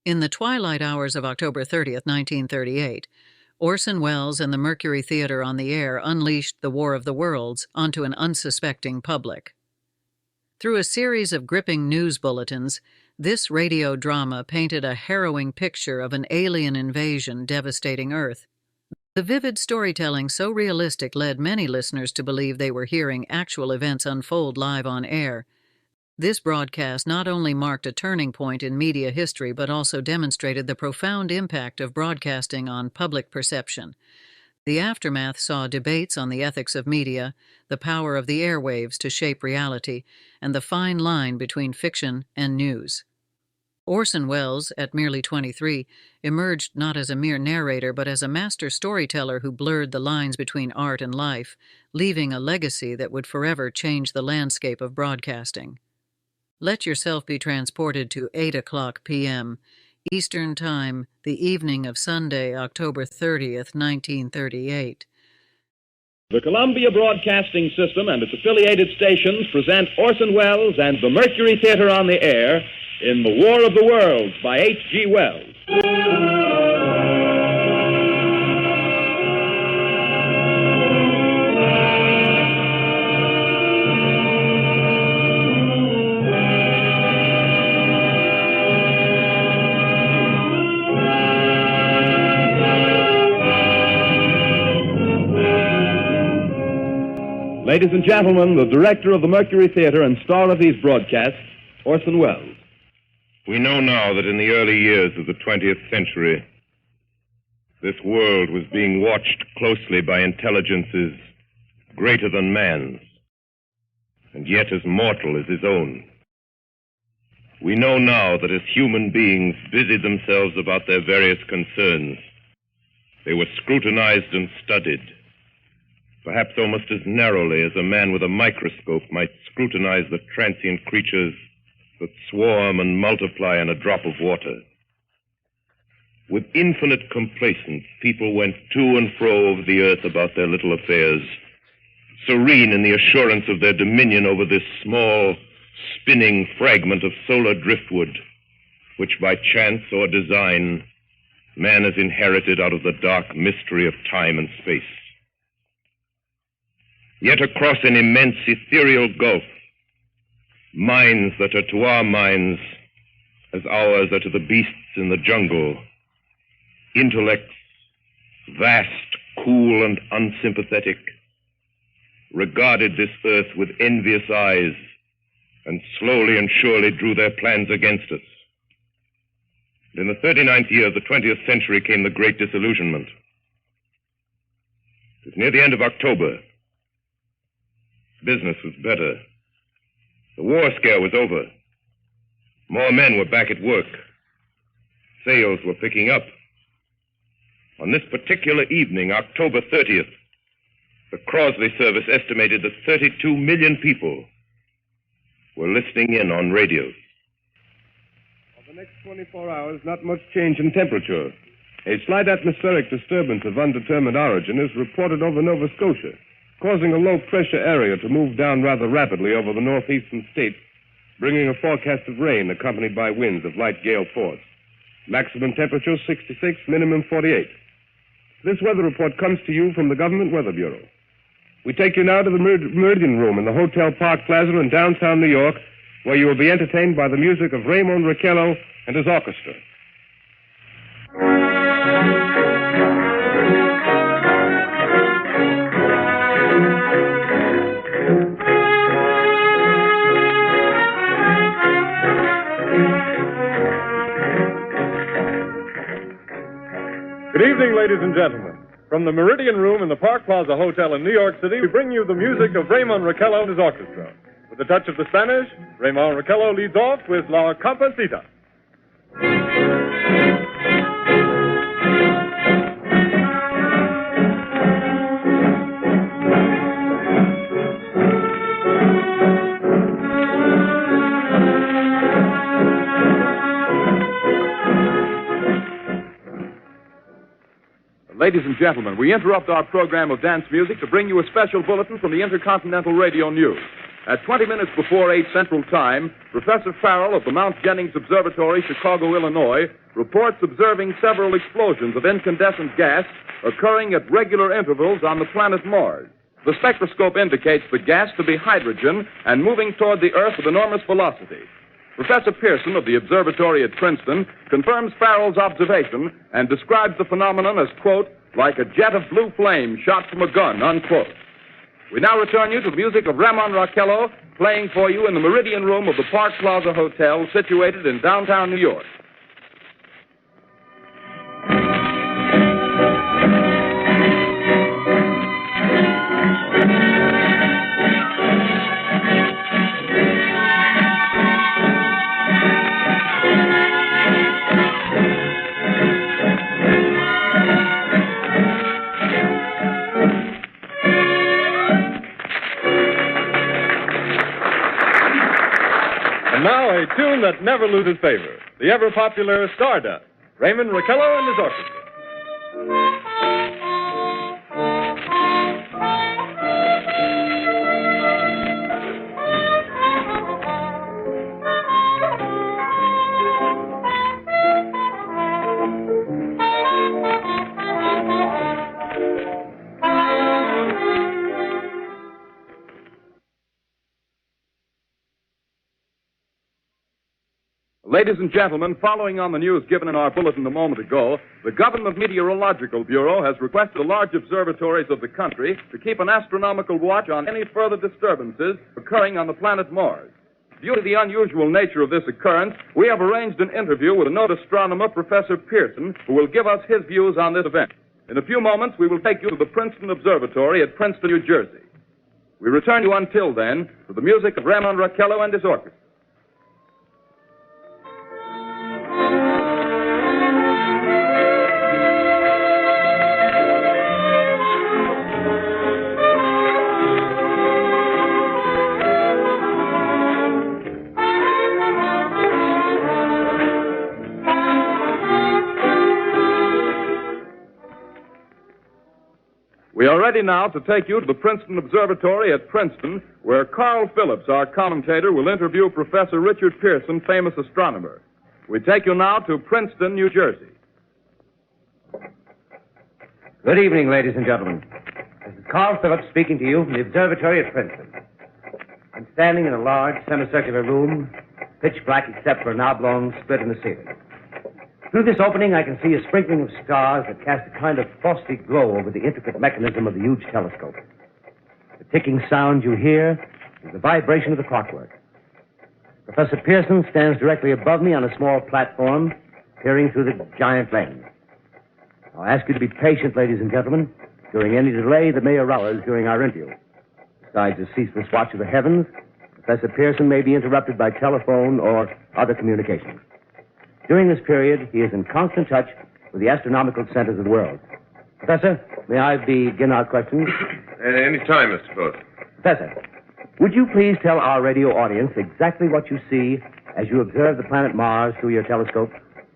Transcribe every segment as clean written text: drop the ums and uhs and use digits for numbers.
In the twilight hours of October 30th, 1938, Orson Welles and the Mercury Theatre on the air unleashed the War of the Worlds onto an unsuspecting public. Through a series of gripping news bulletins, this radio drama painted a harrowing picture of an alien invasion devastating Earth. The vivid storytelling so realistic led many listeners to believe they were hearing actual events unfold live on air. This broadcast not only marked a turning point in media history but also demonstrated the profound impact of broadcasting on public perception. The aftermath saw debates on the ethics of media, the power of the airwaves to shape reality, and the fine line between fiction and news. Orson Welles, at merely 23, emerged not as a mere narrator but as a master storyteller who blurred the lines between art and life, leaving a legacy that would forever change the landscape of broadcasting. Let yourself be transported to 8:00 p.m. Eastern Time, the evening of Sunday, October 30th, 1938. The Columbia Broadcasting System and its affiliated stations present Orson Welles and the Mercury Theatre on the air in The War of the Worlds by H.G. Wells. Ladies and gentlemen, the director of the Mercury Theatre and star of these broadcasts, Orson Welles. We know now that in the early years of the 20th century, this world was being watched closely by intelligences greater than man's, and yet as mortal as his own. We know now that as human beings busied themselves about their various concerns, they were scrutinized and studied, perhaps almost as narrowly as a man with a microscope might scrutinize the transient creatures that swarm and multiply in a drop of water. With infinite complacence, people went to and fro over the earth about their little affairs, serene in the assurance of their dominion over this small, spinning fragment of solar driftwood, which by chance or design, man has inherited out of the dark mystery of time and space. Yet across an immense ethereal gulf, minds that are to our minds as ours are to the beasts in the jungle, intellects, vast, cool, and unsympathetic, regarded this earth with envious eyes and slowly and surely drew their plans against us. In the 39th year of the 20th century came the Great Disillusionment. It was near the end of October. Business was better. The war scare was over. More men were back at work. Sales were picking up. On this particular evening, October 30th, the Crosley service estimated that 32 million people were listening in on radio. For the next 24 hours, not much change in temperature. A slight atmospheric disturbance of undetermined origin is reported over Nova Scotia, causing a low-pressure area to move down rather rapidly over the northeastern states, bringing a forecast of rain accompanied by winds of light gale force. Maximum temperature 66, minimum 48. This weather report comes to you from the Government Weather Bureau. We take you now to the Meridian Room in the Hotel Park Plaza in downtown New York, where you will be entertained by the music of Raymond Riccello and his orchestra. Good evening, ladies and gentlemen. From the Meridian Room in the Park Plaza Hotel in New York City, we bring you the music of Raymond Riccello and his orchestra. With a touch of the Spanish, Raymond Riccello leads off with La Comparsita. Ladies and gentlemen, we interrupt our program of dance music to bring you a special bulletin from the Intercontinental Radio News. At 20 minutes before 8 Central Time, Professor Farrell of the Mount Jennings Observatory, Chicago, Illinois, reports observing several explosions of incandescent gas occurring at regular intervals on the planet Mars. The spectroscope indicates the gas to be hydrogen and moving toward the Earth with enormous velocity. Professor Pearson of the observatory at Princeton confirms Farrell's observation and describes the phenomenon as, quote, like a jet of blue flame shot from a gun, unquote. We now return you to the music of Ramon Raquello, playing for you in the Meridian Room of the Park Plaza Hotel, situated in downtown New York. Now, a tune that never loses favor, the ever-popular Stardust, Raymond Raquello and his orchestra. Ladies and gentlemen, following on the news given in our bulletin a moment ago, the Government Meteorological Bureau has requested the large observatories of the country to keep an astronomical watch on any further disturbances occurring on the planet Mars. Due to the unusual nature of this occurrence, we have arranged an interview with a noted astronomer, Professor Pearson, who will give us his views on this event. In a few moments, we will take you to the Princeton Observatory at Princeton, New Jersey. We return you until then to the music of Ramon Raquello and his orchestra. We are ready now to take you to the Princeton Observatory at Princeton, where Carl Phillips, our commentator, will interview Professor Richard Pearson, famous astronomer. We take you now to Princeton, New Jersey. Good evening, ladies and gentlemen. This is Carl Phillips speaking to you from the observatory at Princeton. I'm standing in a large semicircular room, pitch black except for an oblong split in the ceiling. Through this opening, I can see a sprinkling of stars that cast a kind of frosty glow over the intricate mechanism of the huge telescope. The ticking sound you hear is the vibration of the clockwork. Professor Pearson stands directly above me on a small platform, peering through the giant lens. I'll ask you to be patient, ladies and gentlemen, during any delay that may arouse during our interview. Besides the ceaseless watch of the heavens, Professor Pearson may be interrupted by telephone or other communications. During this period, he is in constant touch with the astronomical centers of the world. Professor, may I begin our questions? Any time, Mr. Phillips. Professor, would you please tell our radio audience exactly what you see as you observe the planet Mars through your telescope?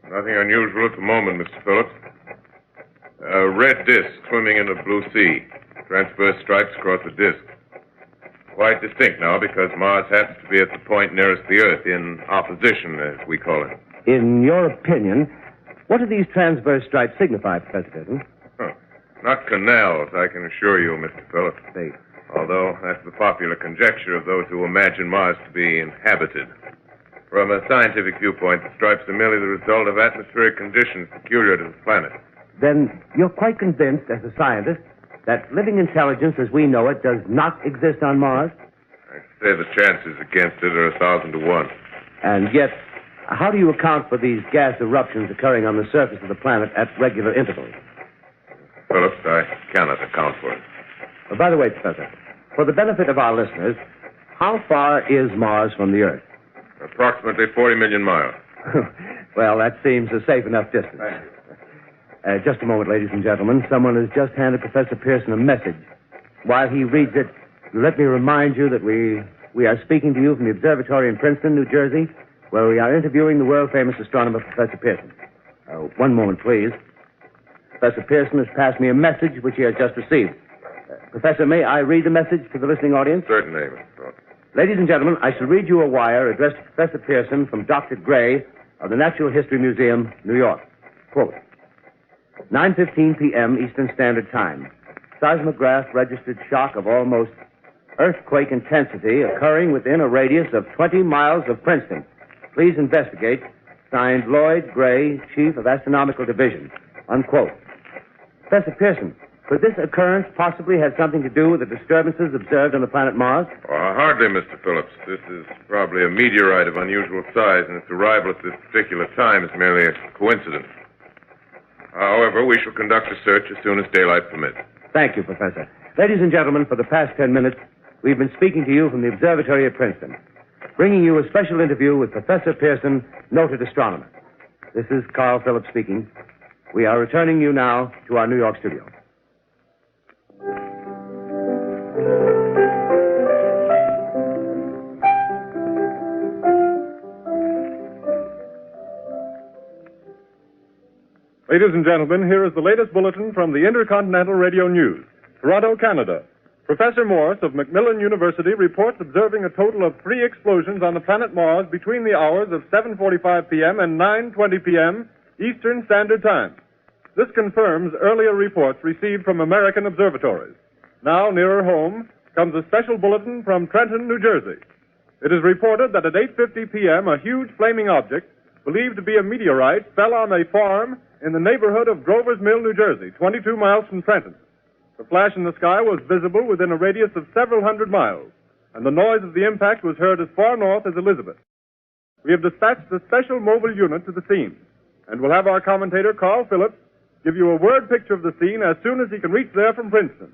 Nothing unusual at the moment, Mr. Phillips. A red disk swimming in a blue sea. Transverse stripes across the disk. Quite distinct now because Mars happens to be at the point nearest the Earth, in opposition, as we call it. In your opinion, what do these transverse stripes signify, Professor Pearson? Not canals, I can assure you, Mr. Phillips. They... Although that's the popular conjecture of those who imagine Mars to be inhabited. From a scientific viewpoint, the stripes are merely the result of atmospheric conditions peculiar to the planet. Then you're quite convinced, as a scientist, that living intelligence as we know it does not exist on Mars? I say the chances against it are 1,000 to 1. And yet, how do you account for these gas eruptions occurring on the surface of the planet at regular intervals? Phillips, I cannot account for it. By the way, Professor, for the benefit of our listeners, how far is Mars from the Earth? Approximately 40 million miles. Well, that seems a safe enough distance. Just a moment, ladies and gentlemen. Someone has just handed Professor Pearson a message. While he reads it, let me remind you that we are speaking to you from the observatory in Princeton, New Jersey, where we are interviewing the world-famous astronomer, Professor Pearson. One moment, please. Professor Pearson has passed me a message which he has just received. Professor, may I read the message to the listening audience? Certainly, Mr. Phillips. Ladies and gentlemen, I shall read you a wire addressed to Professor Pearson from Dr. Gray of the Natural History Museum, New York. Quote, 9:15 p.m. Eastern Standard Time. Seismograph registered shock of almost earthquake intensity occurring within a radius of 20 miles of Princeton. Please investigate. Signed, Lloyd Gray, Chief of Astronomical Division. Unquote. Professor Pearson, could this occurrence possibly have something to do with the disturbances observed on the planet Mars? Hardly, Mr. Phillips. This is probably a meteorite of unusual size, and its arrival at this particular time is merely a coincidence. However, we shall conduct a search as soon as daylight permits. Thank you, Professor. Ladies and gentlemen, for the past 10 minutes, we've been speaking to you from the observatory at Princeton, bringing you a special interview with Professor Pearson, noted astronomer. This is Carl Phillips speaking. We are returning you now to our New York studio. Ladies and gentlemen, here is the latest bulletin from the Intercontinental Radio News. Toronto, Canada. Professor Morse of Macmillan University reports observing a total of 3 explosions on the planet Mars between the hours of 7:45 p.m. and 9:20 p.m. Eastern Standard Time. This confirms earlier reports received from American observatories. Now, nearer home, comes a special bulletin from Trenton, New Jersey. It is reported that at 8:50 p.m., a huge flaming object, believed to be a meteorite, fell on a farm in the neighborhood of Grover's Mill, New Jersey, 22 miles from Trenton. The flash in the sky was visible within a radius of several hundred miles, and the noise of the impact was heard as far north as Elizabeth. We have dispatched a special mobile unit to the scene, and we'll have our commentator, Carl Phillips, give you a word picture of the scene as soon as he can reach there from Princeton.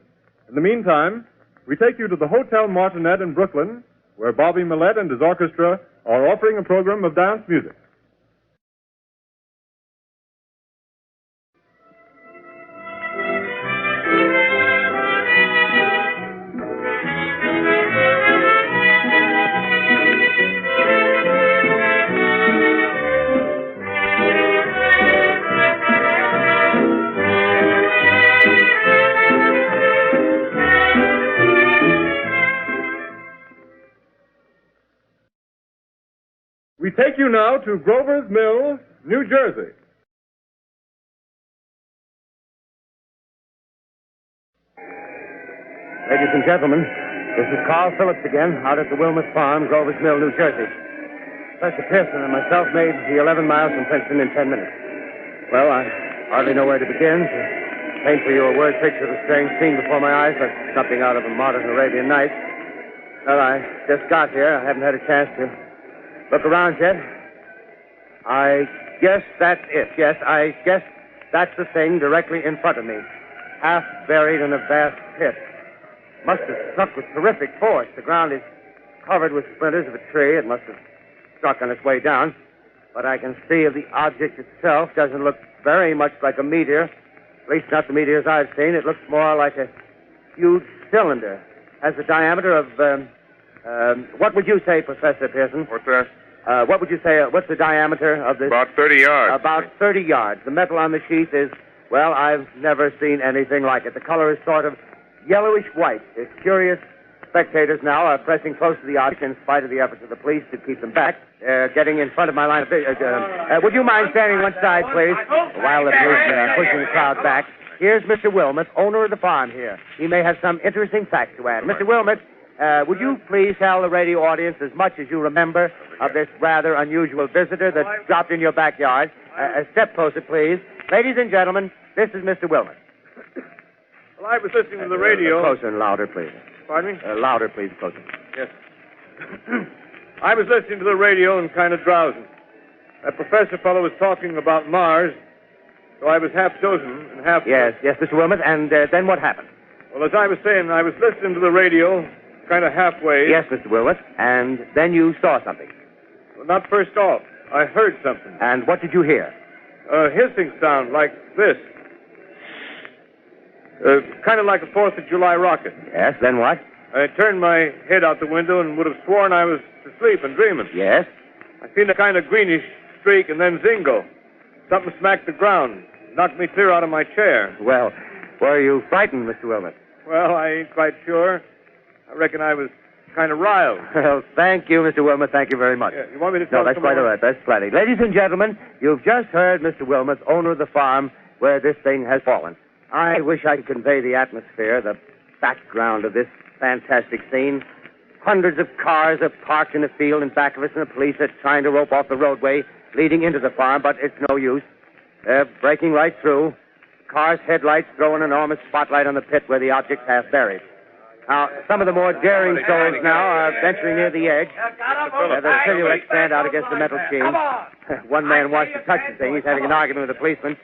In the meantime, we take you to the Hotel Martinet in Brooklyn, where Bobby Millett and his orchestra are offering a program of dance music. We take you now to Grover's Mill, New Jersey. Ladies and gentlemen, this is Carl Phillips again, out at the Wilmot Farm, Grover's Mill, New Jersey. Professor Pearson and myself made the 11 miles from Princeton in 10 minutes. Well, I hardly know where to begin. To paint for you a word picture of the strange scene before my eyes, like something out of a modern Arabian Night. Well, I just got here. I haven't had a chance to look around yet. I guess that's it. Yes, I guess that's the thing directly in front of me. Half buried in a vast pit. Must have struck with terrific force. The ground is covered with splinters of a tree. It must have struck on its way down. But I can see the object itself doesn't look very much like a meteor. At least not the meteors I've seen. It looks more like a huge cylinder. Has a diameter of, what would you say, Professor Pearson? What's that? What would you say, what's the diameter of this? About 30 yards. About 30 yards. The metal on the sheath is, well, I've never seen anything like it. The color is sort of yellowish white. The curious spectators now are pressing close to the object in spite of the efforts of the police to keep them back. Getting in front of my line of vision. Would you mind standing one side, please, while the police are pushing the crowd back? Here's Mr. Wilmot, owner of the farm here. He may have some interesting facts to add. Mr. Wilmot, would you please tell the radio audience as much as you remember of this rather unusual visitor that dropped in your backyard? Step closer, please. Ladies and gentlemen, this is Mr. Wilmot. Well, I was listening to the radio. Closer and louder, please. Pardon me? Louder, please, closer. Yes. I was listening to the radio and kind of drowsing. That professor fellow was talking about Mars, so I was half chosen and half... Yes, Mr. Wilmot, and then what happened? Well, as I was saying, I was listening to the radio, kind of halfway. Yes, Mr. Wilmot, and then you saw something. Well, not first off. I heard something. And what did you hear? A hissing sound like this. Kind of like a 4th of July rocket. Yes, then what? I turned my head out the window and would have sworn I was asleep and dreaming. Yes? I seen a kind of greenish streak and then zingo. Something smacked the ground, knocked me clear out of my chair. Well, were you frightened, Mr. Wilmot? Well, I ain't quite sure. I reckon I was kind of riled. Well, thank you, Mr. Wilmot. Thank you very much. Yeah, you want me to tell No, that's quite all right. That's plenty. Ladies and gentlemen, you've just heard Mr. Wilmot, owner of the farm where this thing has fallen. I wish I could convey the atmosphere, the background of this fantastic scene. Hundreds of cars are parked in a field in back of us, and the police are trying to rope off the roadway leading into the farm, but it's no use. They're breaking right through. Cars' headlights throw an enormous spotlight on the pit where the object's half buried. Now, some of the more daring souls now are venturing near the edge. Their silhouettes stand out against the metal sheen. One man wants to touch the thing. He's having an argument with the policeman.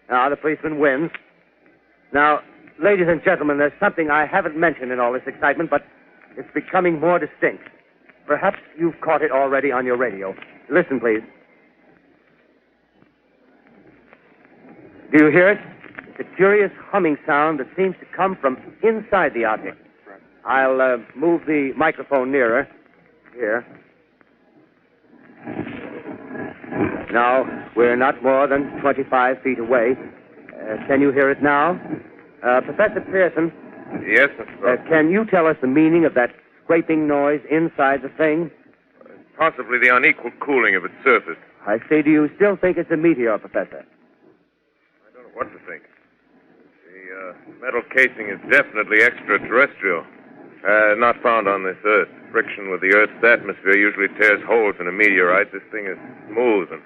Now, the policeman wins. Now, ladies and gentlemen, there's something I haven't mentioned in all this excitement, but it's becoming more distinct. Perhaps you've caught it already on your radio. Listen, please. Do you hear it? It's a curious humming sound that seems to come from inside the object. I'll move the microphone nearer. Here. Now, we're not more than 25 feet away. Can you hear it now? Professor Pearson? Yes, Mr. Gross. Can you tell us the meaning of that scraping noise inside the thing? Possibly the unequal cooling of its surface. I say, do you still think it's a meteor, Professor? I don't know what to think. The metal casing is definitely extraterrestrial. Not found on this Earth. Friction with the Earth's atmosphere usually tears holes in a meteorite. This thing is smooth, and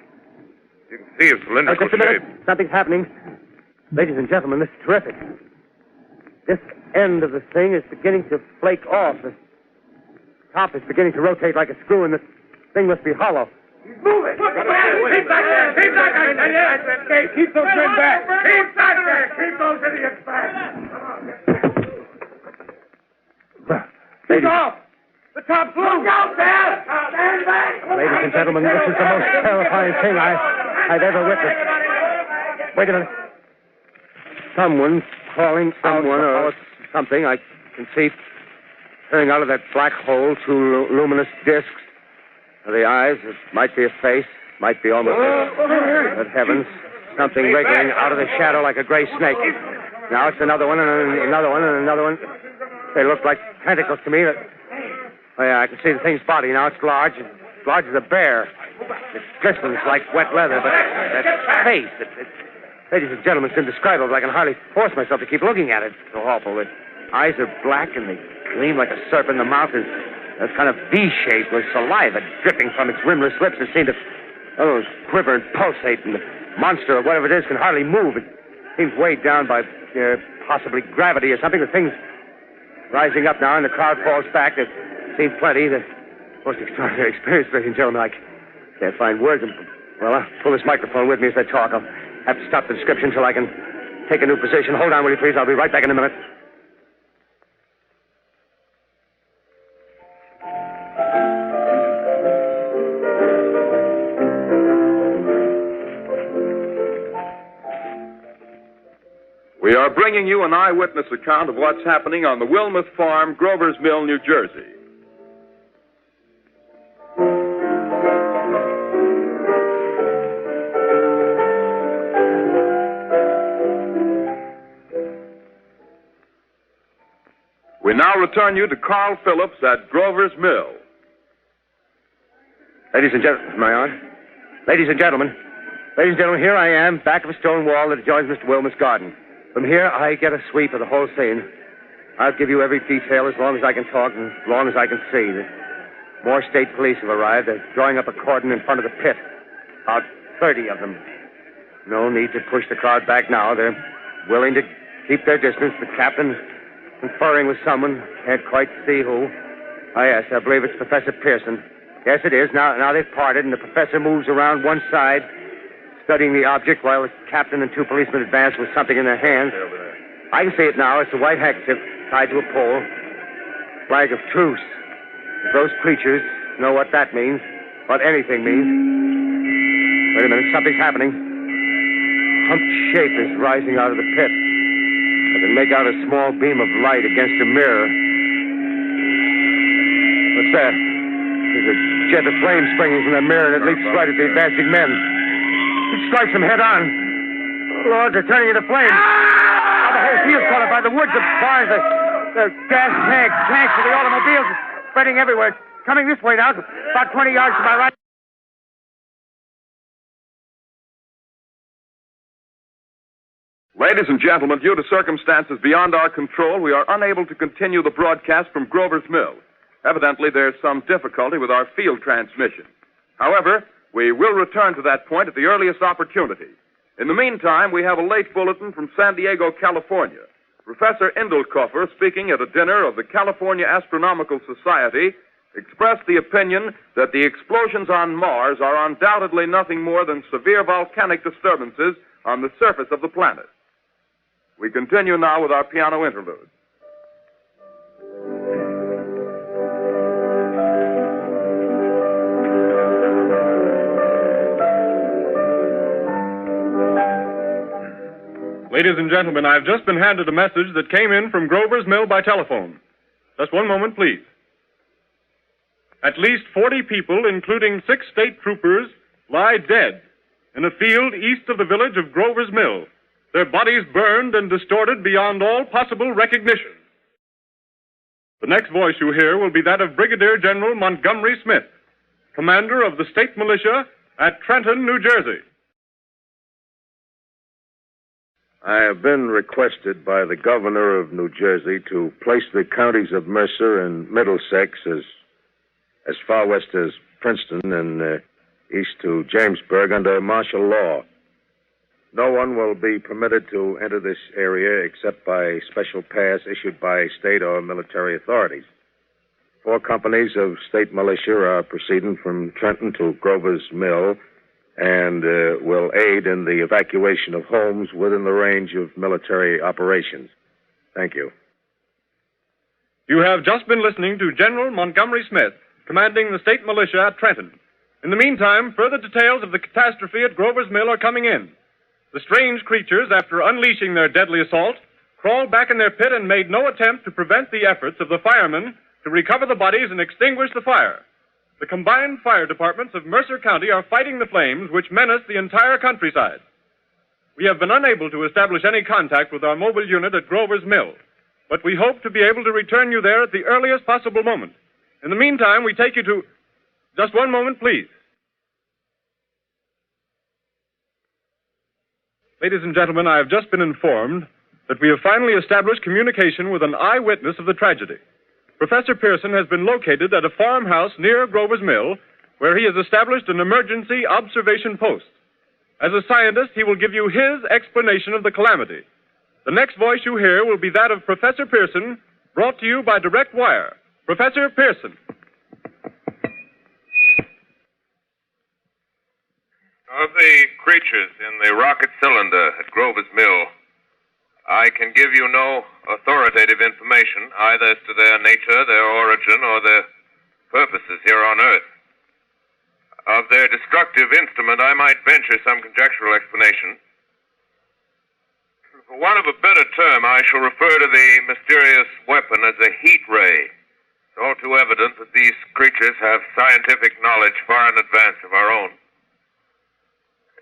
you can see its cylindrical Just a minute. shape. Something's happening. Ladies and gentlemen, this is terrific. This end of the thing is beginning to flake off. The top is beginning to rotate like a screw, and the thing must be hollow. Move it! Keep back there! Keep back there! Keep those men back! Keep back there! Keep those idiots back! Keep off! The top's loose! Look out there! Stand back! Ladies and gentlemen, this is the most terrifying thing I've ever witnessed. Wait a minute. Someone's calling someone or something. I can see coming out of that black hole two luminous discs. The eyes, it might be a face, might be almost but heavens, something wriggling out of the shadow like a gray snake. Now it's another one, and another one, and another one. They look like tentacles to me. Oh, yeah, I can see the thing's body now. It's large as a bear. It glistens like wet leather, but that face, ladies and gentlemen, it's indescribable. I can hardly force myself to keep looking at it. It's so awful. The eyes are black, and they gleam like a serpent. The mouth is a kind of V-shape with saliva dripping from its rimless lips that seem to quiver and pulsate, and the monster or whatever it is can hardly move. It seems weighed down by possibly gravity or something. The thing's rising up now, and the crowd falls back. There seems plenty. The most extraordinary experience, ladies and gentlemen. I can't find words. Well, I'll pull this microphone with me as I talk. I'll have to stop the description until I can take a new position. Hold on, will you, please? I'll be right back in a minute. We are bringing you an eyewitness account of what's happening on the Wilmoth Farm, Grover's Mill, New Jersey. We now return you to Carl Phillips at Grover's Mill. Ladies and gentlemen, am I on? Ladies and gentlemen, here I am, back of a stone wall that adjoins Mr. Wilmot's garden. From here, I get a sweep of the whole scene. I'll give you every detail as long as I can talk and as long as I can see. More state police have arrived. They're drawing up a cordon in front of the pit. About 30 of them. No need to push the crowd back now. They're willing to keep their distance. The captain conferring with someone. Can't quite see who. Oh, yes, I believe it's Professor Pearson. Yes, it is. Now they've parted, and the professor moves around one side, studying the object while the captain and two policemen advance with something in their hands. I can see it now. It's a white handkerchief tied to a pole. Flag of truce. If those creatures know what that means, what anything means. Wait a minute. Something's happening. A humped shape is rising out of the pit. I can make out a small beam of light against a mirror. What's that? There's a jet of flame springing from the mirror, and it leaps right at the advancing men. It strikes them head on. Oh, Lord, they're turning into flames. Now the whole field's caught up by the woods, the barns, the gas tanks for the automobiles. spreading everywhere. It's coming this way now, about 20 yards to my right. Ladies and gentlemen, due to circumstances beyond our control, we are unable to continue the broadcast from Grover's Mill. Evidently, there's some difficulty with our field transmission. However, we will return to that point at the earliest opportunity. In the meantime, we have a late bulletin from San Diego, California. Professor Indelkoffer, speaking at a dinner of the California Astronomical Society, expressed the opinion that the explosions on Mars are undoubtedly nothing more than severe volcanic disturbances on the surface of the planet. We continue now with our piano interlude. Ladies and gentlemen, I've just been handed a message that came in from Grover's Mill by telephone. Just one moment, please. At least 40 people, including 6 state troopers, lie dead in a field east of the village of Grover's Mill, their bodies burned and distorted beyond all possible recognition. The next voice you hear will be that of Brigadier General Montgomery Smith, commander of the state militia at Trenton, New Jersey. I have been requested by the governor of New Jersey to place the counties of Mercer and Middlesex as far west as Princeton and east to Jamesburg under martial law. No one will be permitted to enter this area except by special pass issued by state or military authorities. 4 companies of state militia are proceeding from Trenton to Grover's Mill and will aid in the evacuation of homes within the range of military operations. Thank you. You have just been listening to General Montgomery Smith, commanding the state militia at Trenton. In the meantime, further details of the catastrophe at Grover's Mill are coming in. The strange creatures, after unleashing their deadly assault, crawled back in their pit and made no attempt to prevent the efforts of the firemen to recover the bodies and extinguish the fire. The combined fire departments of Mercer County are fighting the flames which menace the entire countryside. We have been unable to establish any contact with our mobile unit at Grover's Mill, but we hope to be able to return you there at the earliest possible moment. In the meantime, we take you to... Just one moment, please. Ladies and gentlemen, I have just been informed that we have finally established communication with an eyewitness of the tragedy. Professor Pearson has been located at a farmhouse near Grover's Mill, where he has established an emergency observation post. As a scientist, he will give you his explanation of the calamity. The next voice you hear will be that of Professor Pearson, brought to you by direct wire. Professor Pearson. Of the creatures in the rocket cylinder at Grover's Mill, I can give you no authoritative information, either as to their nature, their origin, or their purposes here on Earth. Of their destructive instrument, I might venture some conjectural explanation. For want of a better term, I shall refer to the mysterious weapon as a heat ray. It's all too evident that these creatures have scientific knowledge far in advance of our own.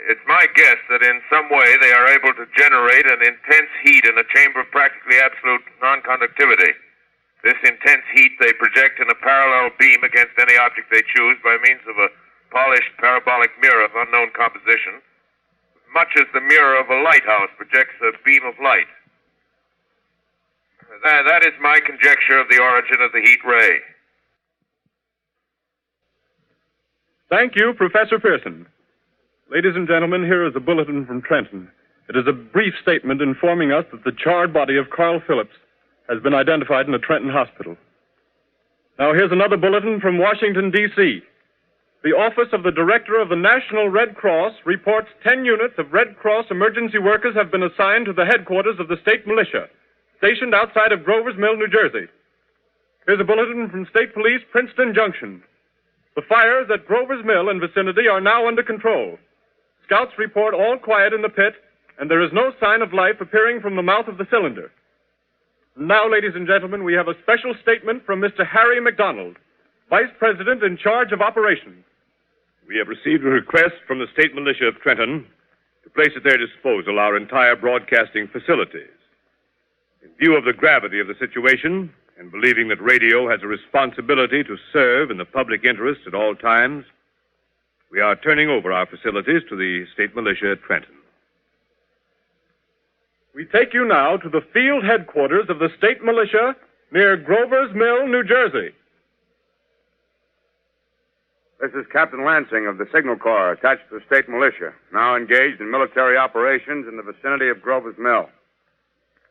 It's my guess that in some way they are able to generate an intense heat in a chamber of practically absolute non-conductivity. This intense heat they project in a parallel beam against any object they choose by means of a polished parabolic mirror of unknown composition, much as the mirror of a lighthouse projects a beam of light. That is my conjecture of the origin of the heat ray. Thank you, Professor Pearson. Ladies and gentlemen, here is a bulletin from Trenton. It is a brief statement informing us that the charred body of Carl Phillips has been identified in a Trenton hospital. Now, here's another bulletin from Washington, D.C. The Office of the Director of the National Red Cross reports 10 units of Red Cross emergency workers have been assigned to the headquarters of the state militia, stationed outside of Grover's Mill, New Jersey. Here's a bulletin from State Police, Princeton Junction. The fires at Grover's Mill and vicinity are now under control. Scouts report all quiet in the pit, and there is no sign of life appearing from the mouth of the cylinder. Now, ladies and gentlemen, we have a special statement from Mr. Harry McDonald, Vice President in charge of operations. We have received a request from the state militia of Trenton to place at their disposal our entire broadcasting facilities. In view of the gravity of the situation and believing that radio has a responsibility to serve in the public interest at all times, we are turning over our facilities to the state militia at Trenton. We take you now to the field headquarters of the state militia near Grover's Mill, New Jersey. This is Captain Lansing of the Signal Corps, attached to the state militia, now engaged in military operations in the vicinity of Grover's Mill.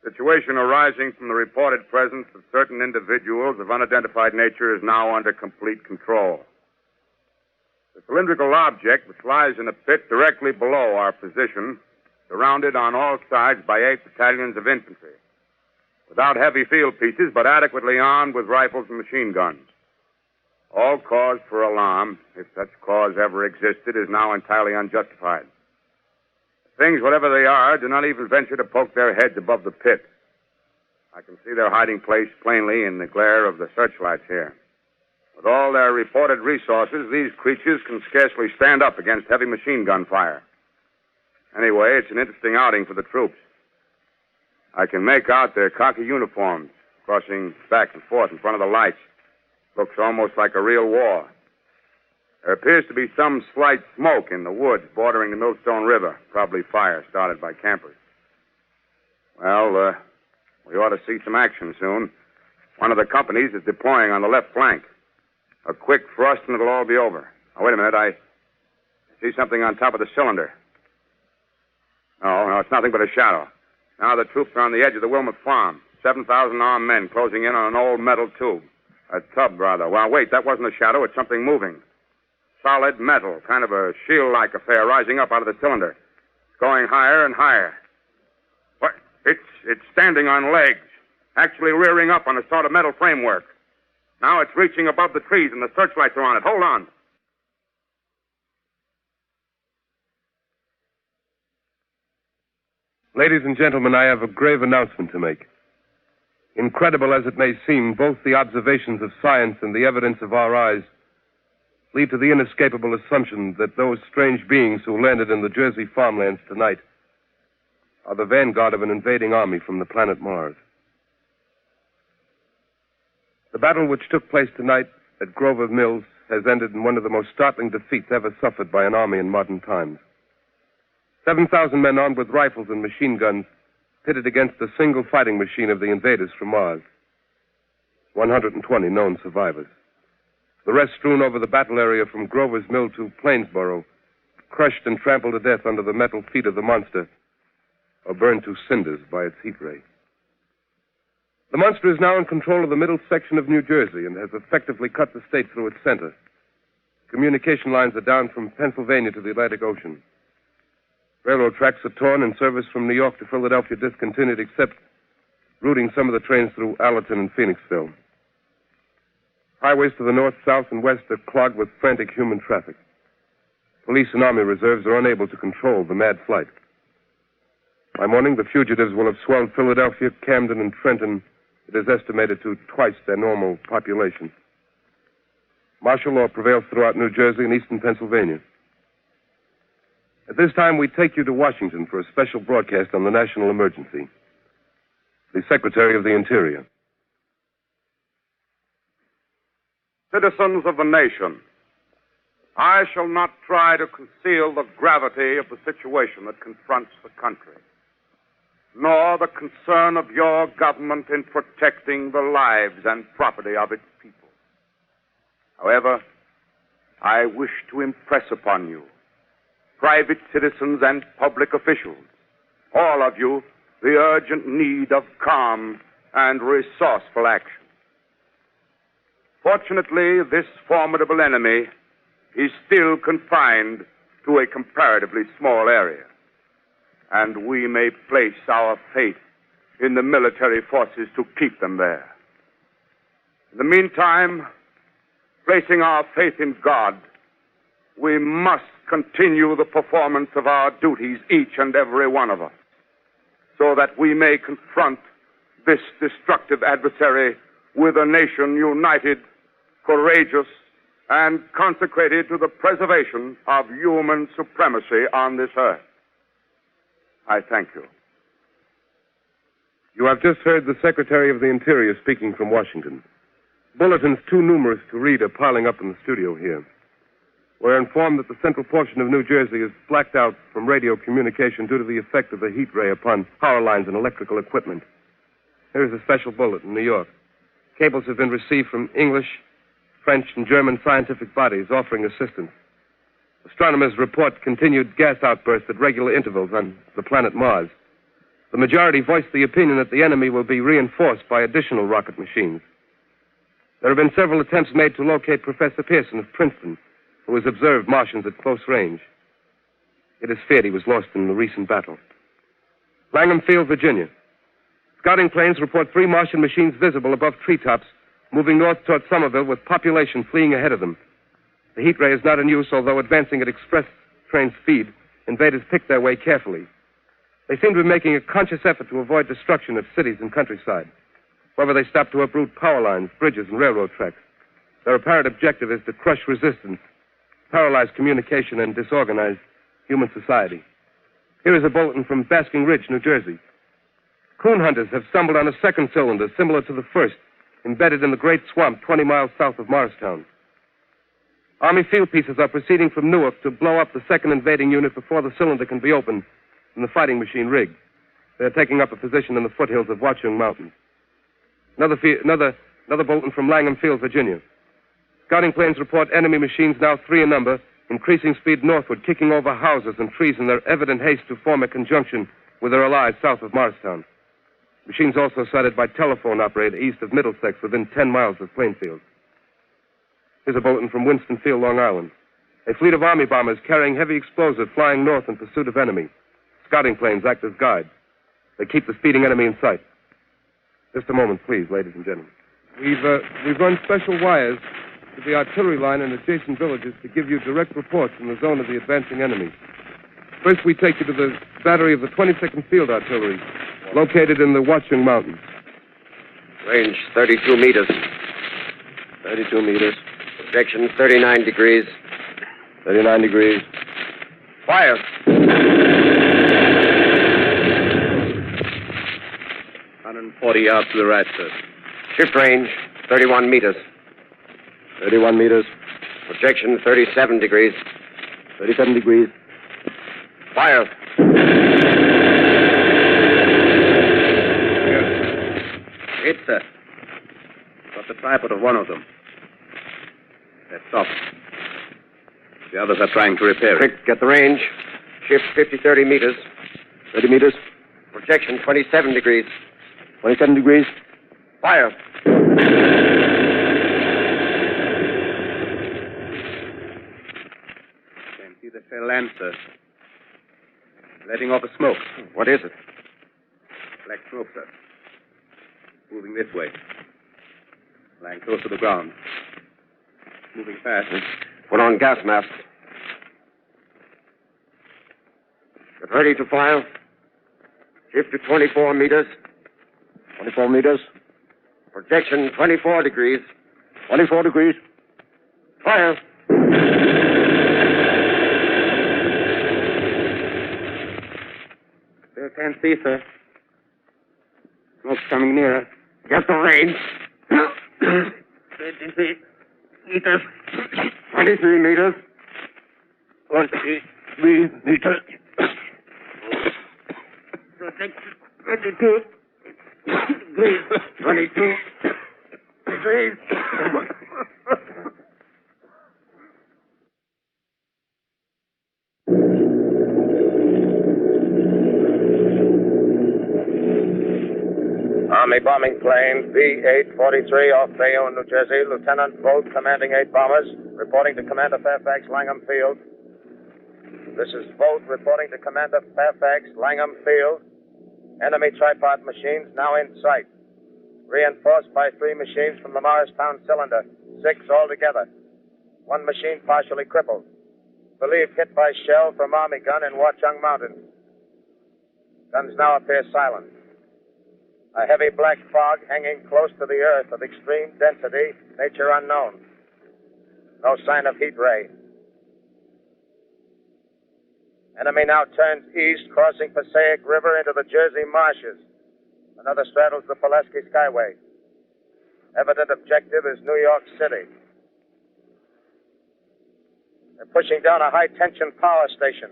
Situation arising from the reported presence of certain individuals of unidentified nature is now under complete control. The cylindrical object, which lies in a pit directly below our position, surrounded on all sides by 8 battalions of infantry, without heavy field pieces, but adequately armed with rifles and machine guns. All cause for alarm, if such cause ever existed, is now entirely unjustified. Things, whatever they are, do not even venture to poke their heads above the pit. I can see their hiding place plainly in the glare of the searchlights here. With all their reported resources, these creatures can scarcely stand up against heavy machine gun fire. Anyway, it's an interesting outing for the troops. I can make out their khaki uniforms crossing back and forth in front of the lights. Looks almost like a real war. There appears to be some slight smoke in the woods bordering the Millstone River. Probably fire started by campers. Well, we ought to see some action soon. One of the companies is deploying on the left flank. A quick thrust and it'll all be over. Now, wait a minute. I see something on top of the cylinder. No, it's nothing but a shadow. Now the troops are on the edge of the Wilmot Farm. 7,000 armed men closing in on an old metal tube. A tub, rather. Well, wait, that wasn't a shadow. It's something moving. Solid metal, kind of a shield-like affair rising up out of the cylinder. It's going higher and higher. What? It's standing on legs, actually rearing up on a sort of metal framework. Now it's reaching above the trees and the searchlights are on it. Hold on. Ladies and gentlemen, I have a grave announcement to make. Incredible as it may seem, both the observations of science and the evidence of our eyes lead to the inescapable assumption that those strange beings who landed in the Jersey farmlands tonight are the vanguard of an invading army from the planet Mars. The battle which took place tonight at Grover Mills has ended in one of the most startling defeats ever suffered by an army in modern times. 7,000 men armed with rifles and machine guns pitted against the single fighting machine of the invaders from Mars. 120 known survivors. The rest strewn over the battle area from Grover's Mill to Plainsboro, crushed and trampled to death under the metal feet of the monster, or burned to cinders by its heat ray. The monster is now in control of the middle section of New Jersey and has effectively cut the state through its center. Communication lines are down from Pennsylvania to the Atlantic Ocean. Railroad tracks are torn and service from New York to Philadelphia discontinued, except routing some of the trains through Allerton and Phoenixville. Highways to the north, south, and west are clogged with frantic human traffic. Police and army reserves are unable to control the mad flight. By morning, the fugitives will have swelled Philadelphia, Camden, and Trenton, it is estimated, to twice their normal population. Martial law prevails throughout New Jersey and eastern Pennsylvania. At this time, we take you to Washington for a special broadcast on the national emergency. The Secretary of the Interior. Citizens of the nation, I shall not try to conceal the gravity of the situation that confronts the country, nor the concern of your government in protecting the lives and property of its people. However, I wish to impress upon you, private citizens and public officials, all of you, the urgent need of calm and resourceful action. Fortunately, this formidable enemy is still confined to a comparatively small area, and we may place our faith in the military forces to keep them there. In the meantime, placing our faith in God, we must continue the performance of our duties, each and every one of us, so that we may confront this destructive adversary with a nation united, courageous, and consecrated to the preservation of human supremacy on this earth. I thank you. You have just heard the Secretary of the Interior speaking from Washington. Bulletins too numerous to read are piling up in the studio here. We're informed that the central portion of New Jersey is blacked out from radio communication due to the effect of the heat ray upon power lines and electrical equipment. Here's a special bulletin in New York. Cables have been received from English, French, and German scientific bodies offering assistance. Astronomers report continued gas outbursts at regular intervals on the planet Mars. The majority voiced the opinion that the enemy will be reinforced by additional rocket machines. There have been several attempts made to locate Professor Pearson of Princeton, who has observed Martians at close range. It is feared he was lost in the recent battle. Langham Field, Virginia. Scouting planes report 3 Martian machines visible above treetops, moving north toward Somerville with population fleeing ahead of them. The heat ray is not in use, although advancing at express train speed, invaders pick their way carefully. They seem to be making a conscious effort to avoid destruction of cities and countryside. However, they stop to uproot power lines, bridges, and railroad tracks. Their apparent objective is to crush resistance, paralyze communication, and disorganize human society. Here is a bulletin from Basking Ridge, New Jersey. Coon hunters have stumbled on a second cylinder similar to the first, embedded in the great swamp 20 miles south of Morristown. Army field pieces are proceeding from Newark to blow up the second invading unit before the cylinder can be opened from the fighting machine rig. They are taking up a position in the foothills of Watchung Mountain. Another bulletin from Langham Field, Virginia. Scouting planes report enemy machines, now 3 in number, increasing speed northward, kicking over houses and trees in their evident haste to form a conjunction with their allies south of Morristown. Machines also sighted by telephone operator east of Middlesex, within 10 miles of Plainfield. Here's a bulletin from Winston-Field, Long Island. A fleet of Army bombers carrying heavy explosive flying north in pursuit of enemy. Scouting planes act as guides. They keep the speeding enemy in sight. Just a moment, please, ladies and gentlemen. We've run special wires to the artillery line and adjacent villages to give you direct reports in the zone of the advancing enemy. First, we take you to the battery of the 22nd Field Artillery, located in the Watchung Mountains. Range 32 meters. 32 meters. Projection 39 degrees. 39 degrees. Fire! 140 yards to the right, sir. Shift range 31 meters. 31 meters. Projection 37 degrees. 37 degrees. Fire! Hit, sir. Got the tripod of one of them. They're stopped. The others are trying to repair it. Quick, get the range. Shift 30 meters. 30 meters. Projection 27 degrees. 27 degrees. Fire! Can't see the shell land, sir. Letting off a smoke. What is it? Black smoke, sir. Moving this way. Lying close to the ground. Moving fast. Put on gas masks. Get ready to fire. Shift to 24 meters. 24 meters. Projection 24 degrees. 24 degrees. Fire! Still can't see, sir. Smoke's coming nearer. Get the range. 23 meters. 23 meters. 23 meters. Projection 22 degrees. 22 degrees. Army bombing plane B-843 off Bayonne, New Jersey. Lieutenant Vogt, commanding 8 bombers, reporting to Commander Fairfax, Langham Field. This is Vogt reporting to Commander Fairfax, Langham Field. Enemy tripod machines now in sight. Reinforced by 3 machines from the Morristown cylinder. 6 altogether. 1 machine partially crippled. Believed hit by shell from Army gun in Watchung Mountain. Guns now appear silent. A heavy black fog hanging close to the earth of extreme density, nature unknown. No sign of heat ray. Enemy now turns east, crossing Passaic River into the Jersey marshes. Another straddles the Pulaski Skyway. Evident objective is New York City. They're pushing down a high-tension power station.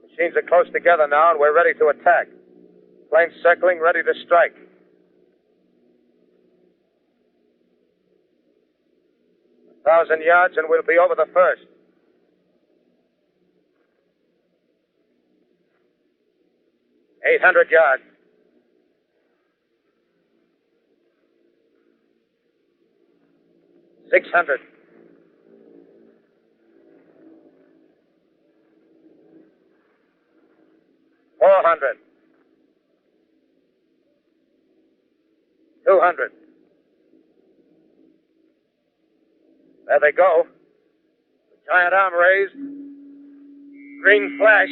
Machines are close together now, and we're ready to attack. Planes circling, ready to strike. A 1,000 yards, and we'll be over the first. $800 yards. $600. $400. $200. There they go. The giant arm raised. Green flash.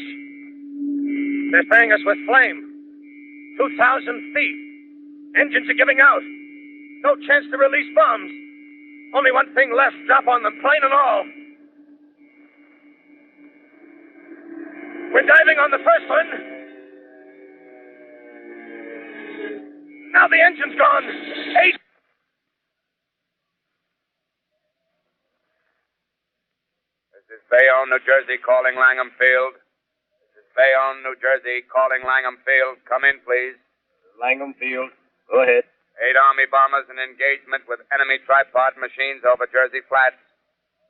They're spraying us with flame. 2,000 feet. Engines are giving out. No chance to release bombs. Only one thing left. Drop on them, plane and all. We're diving on the first one. Now the engine's gone. 8. This is Bayonne, New Jersey, calling Langham Field. This is Bayonne, New Jersey, calling Langham Field. Come in, please. Langham Field. Go ahead. 8 Army bombers in engagement with enemy tripod machines over Jersey Flats.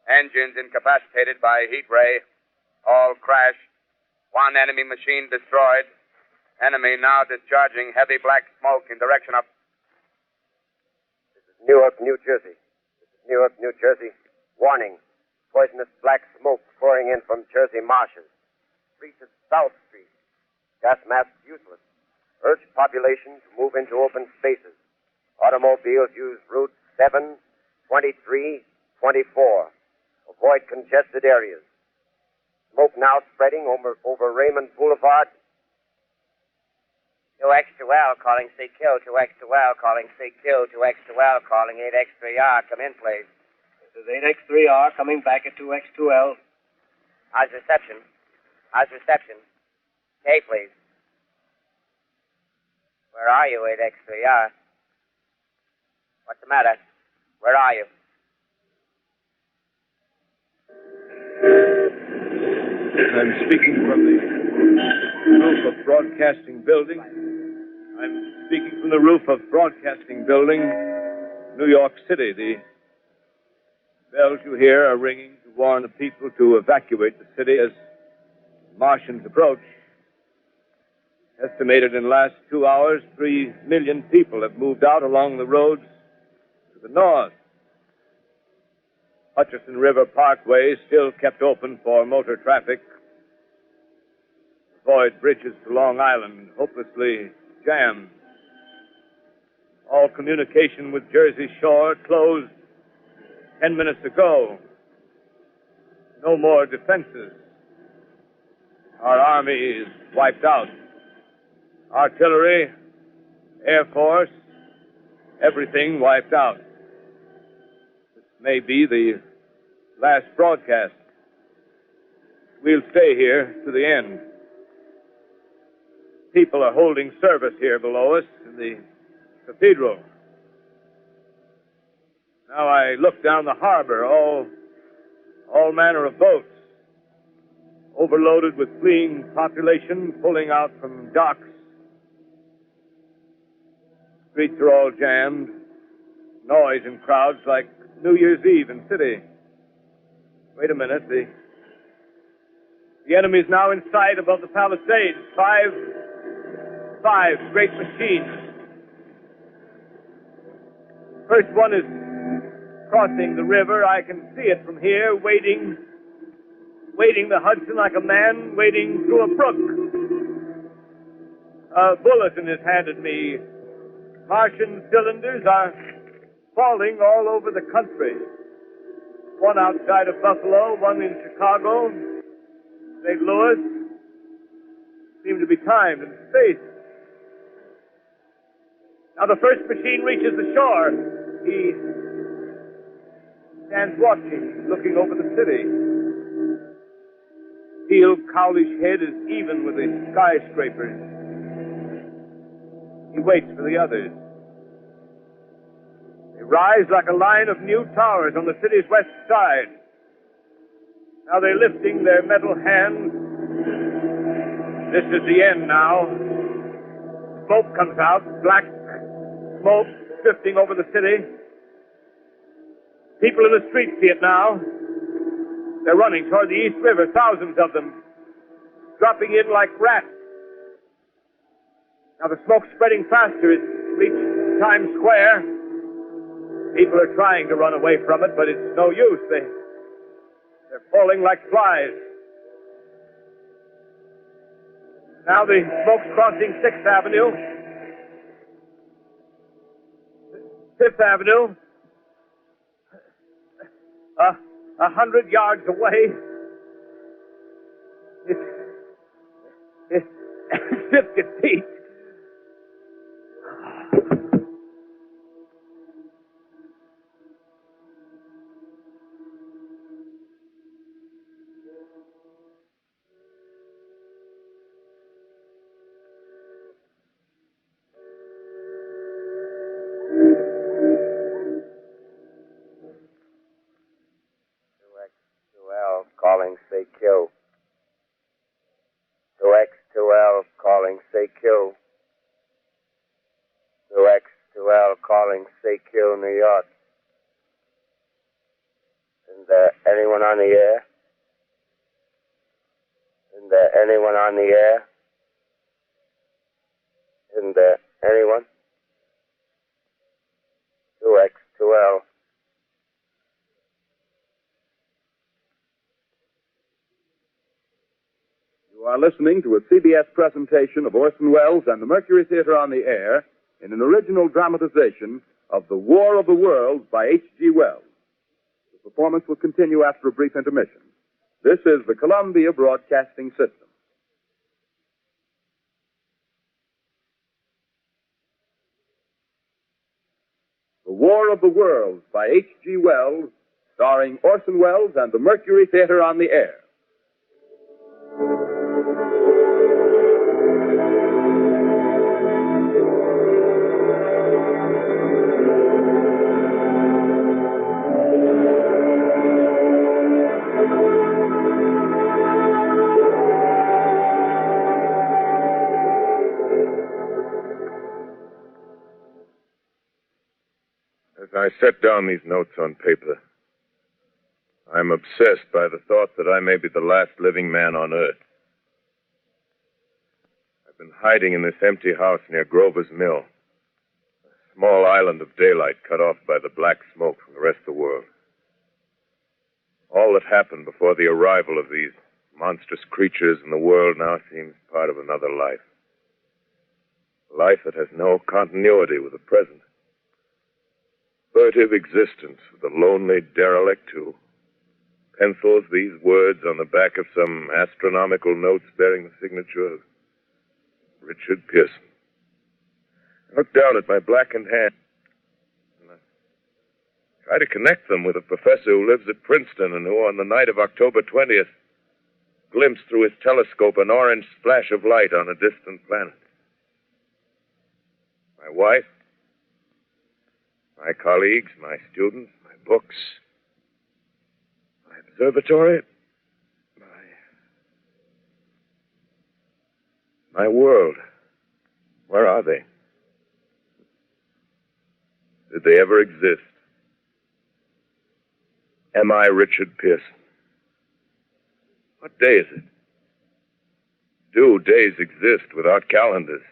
Engines incapacitated by heat ray. All crashed. 1 enemy machine destroyed. Enemy now discharging heavy black smoke in direction of... This is Newark, New Jersey. This is Newark, New Jersey. Warning. Poisonous black smoke pouring in from Jersey marshes. Street is South Street. Gas masks useless. Urge population to move into open spaces. Automobiles use routes 7, 23, 24. Avoid congested areas. Smoke now spreading over Raymond Boulevard. 2X2L calling CQ, 2X2L calling CQ, 2X2L calling 8X3R. Come in, please. This is 8X3R coming back at 2X2L. How's reception? How's reception? K, please. Where are you, 8X3R? What's the matter? Where are you? I'm speaking from the roof of Broadcasting Building. I'm speaking from the roof of Broadcasting Building, New York City. The bells you hear are ringing to warn the people to evacuate the city as Martians approach. Estimated in the last 2 hours, 3 million people have moved out along the roads to the north. Hutchison River Parkway is still kept open for motor traffic. Avoid bridges to Long Island, hopelessly jammed. All communication with Jersey Shore closed 10 minutes ago. No more defenses. Our army is wiped out. Artillery, Air Force, everything wiped out. This may be the last broadcast. We'll stay here to the end. People are holding service here below us in the cathedral. Now I look down the harbor, all manner of boats, overloaded with fleeing population pulling out from docks. Streets are all jammed. Noise in crowds like New Year's Eve in city. Wait a minute. The enemy's now in sight above the palisades. Five great machines. First one is crossing the river. I can see it from here, wading the Hudson like a man wading through a brook. A bulletin is handed me. Martian cylinders are falling all over the country. One outside of Buffalo, one in Chicago, St. Louis. Seem to be timed and spaced. Now the first machine reaches the shore. He stands watching, looking over the city. Steel cowlish head is even with the skyscrapers. He waits for the others. They rise like a line of new towers on the city's west side. Now they're lifting their metal hands. This is the end now. Smoke comes out, black smoke drifting over the city. People in the streets see it now. They're running toward the East River, thousands of them, dropping in like rats. Now the smoke's spreading faster. It's reached Times Square. People are trying to run away from it, but it's no use. They're falling like flies. Now the smoke's crossing 6th Avenue. 5th Avenue. 100 yards away. It's 50 feet. Calling CQ. 2X2L calling CQ. 2X2L calling CQ, New York. Isn't there anyone on the air? Isn't there anyone on the air? Isn't there anyone? 2X2L. You are listening to a CBS presentation of Orson Welles and the Mercury Theatre on the Air in an original dramatization of The War of the Worlds by H.G. Wells. The performance will continue after a brief intermission. This is the Columbia Broadcasting System. The War of the Worlds by H.G. Wells, starring Orson Welles and the Mercury Theatre on the Air. As I set down these notes on paper, I'm obsessed by the thought that I may be the last living man on Earth. I've been hiding in this empty house near Grover's Mill, a small island of daylight cut off by the black smoke from the rest of the world. All that happened before the arrival of these monstrous creatures in the world now seems part of another life. A life that has no continuity with the present. Furtive existence with a lonely derelict who pencils these words on the back of some astronomical notes bearing the signature of Richard Pearson. I look down at my blackened hand and I try to connect them with a professor who lives at Princeton and who, on the night of October 20th, glimpsed through his telescope an orange splash of light on a distant planet. My wife, my colleagues, my students, my books, my observatory, my world. Where are they? Did they ever exist? Am I Richard Pearson? What day is it? Do days exist without calendars?